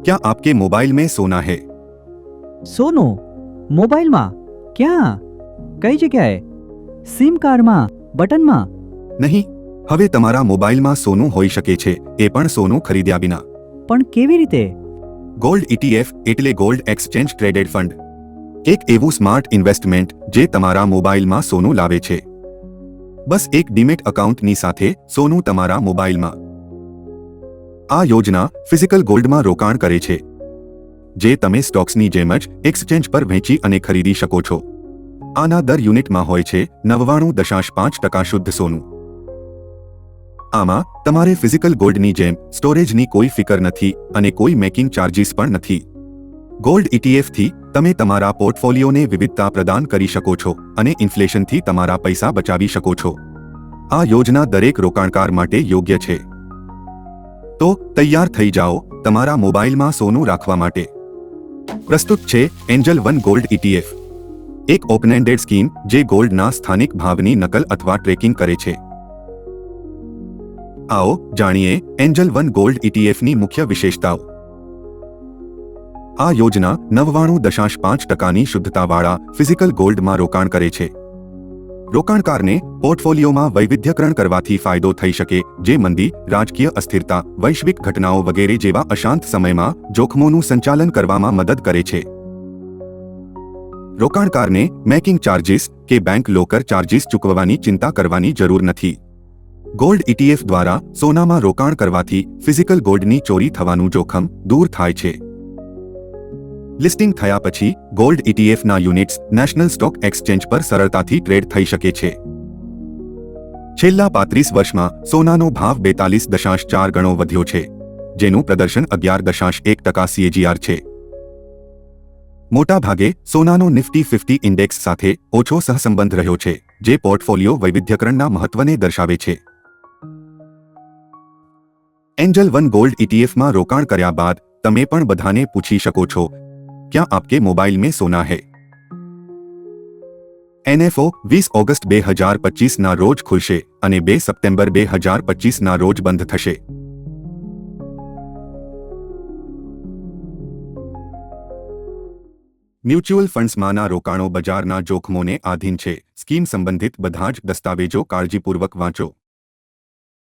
क्या आपके मोबाइल में सोना है? સોનું મોબાઈલમાં ક્યાં? કઈ જગ્યાએ? સિમ કાર્ડમાં, બટનમાં? નહીં, હવે તમારા મોબાઈલમાં સોનું હોઈ શકે છે, એ પણ સોનું ખરીદ્યા વિના. પણ કેવી રીતે? ગોલ્ડ ETF એટલે ગોલ્ડ એક્સચેન્જ ટ્રેડેડ ફંડ. એક એવું સ્માર્ટ ઇન્વેસ્ટમેન્ટ જે તમારા મોબાઈલમાં સોનું લાવે છે. બસ એક ડીમેટ એકાઉન્ટની સાથે સોનું તમારા મોબાઈલમાં. આ યોજના ફિઝિકલ ગોલ્ડમાં રોકાણ કરે છે, જે તમે સ્ટોક્સની જેમ જ એક્સચેન્જ પર વેચી અને ખરીદી શકો છો. આના દર યુનિટમાં હોય છે 99.5% શુદ્ધ સોનું. આમાં તમારે ફિઝિકલ ગોલ્ડની જેમ સ્ટોરેજની કોઈ ફિકર નથી અને કોઈ મેકિંગ ચાર્જીસ પણ નથી. ગોલ્ડ ETF થી તમે તમારા પોર્ટફોલિયોને વિવિધતા પ્રદાન કરી શકો છો અને ઇન્ફ્લેશનથી તમારા પૈસા બચાવી શકો છો. આ યોજના દરેક રોકાણકાર માટે યોગ્ય છે. તો તૈયાર થઈ જાઓ તમારા મોબાઈલમાં સોનું રાખવા માટે. પ્રસ્તુત છે એન્જલ વન ગોલ્ડ ETF, એક ઓપન એન્ડેડ સ્કીમ જે ગોલ્ડના સ્થાનિક ભાવની નકલ અથવા ટ્રેકિંગ કરે છે. આવો જાણીએ એન્જલ વન ગોલ્ડ ETFની મુખ્ય વિશેષતાઓ. આ યોજના 99.5%ની શુદ્ધતાવાળા ફિઝિકલ ગોલ્ડમાં રોકાણ કરે છે. રોકાણકારને પોર્ટફોલિયોમાં વૈવિધ્યકરણ કરવાથી ફાયદો થઈ શકે, જે મંદી, રાજકીય અસ્થિરતા, વૈશ્વિક ઘટનાઓ વગેરે જેવા અશાંત સમયમાં જોખમોનું સંચાલન કરવામાં મદદ કરે છે. રોકાણકારને મેકિંગ ચાર્જીસ કે બેંક લોકર ચાર્જીસ ચૂકવવાની ચિંતા કરવાની જરૂર નથી. ગોલ્ડ ETF દ્વારા સોનામાં રોકાણ કરવાથી ફિઝિકલ ગોલ્ડની ચોરી થવાનું જોખમ દૂર થાય છે. લિસ્ટિંગ થયા પછી ગોલ્ડ ETFના યુનિટ્સ નેશનલ સ્ટોક એક્સચેન્જ પર સરળતાથી ટ્રેડ થઈ શકે છે. છેલ્લા 35 વર્ષમાં સોનાનો ભાવ 42.4 ગણો વધ્યો છે, જેનું પ્રદર્શન 11.1% CAGR છે. મોટાભાગે સોનાનો નિફ્ટી 50 ઇન્ડેક્સ સાથે ઓછો સહસંબંધ રહ્યો છે, જે પોર્ટફોલિયો વૈવિધ્યકરણના મહત્વને દર્શાવે છે. એન્જલ વન ગોલ્ડ ETFમાં રોકાણ કર્યા બાદ તમે પણ બધાને પૂછી શકો છો, क्या आपके मोबाइल में सोना है? NFO 20 ઓગસ્ટ 2025 ના રોજ ખુલશે અને 2 સપ્ટેમ્બર 2025 ના રોજ બંધ થશે. મ્યુચ્યુઅલ ફંડ્સમાંના રોકાણો બજારના જોખમોને આધીન છે. સ્કીમ સંબંધિત બધા જ દસ્તાવેજો કાળજીપૂર્વક વાંચો.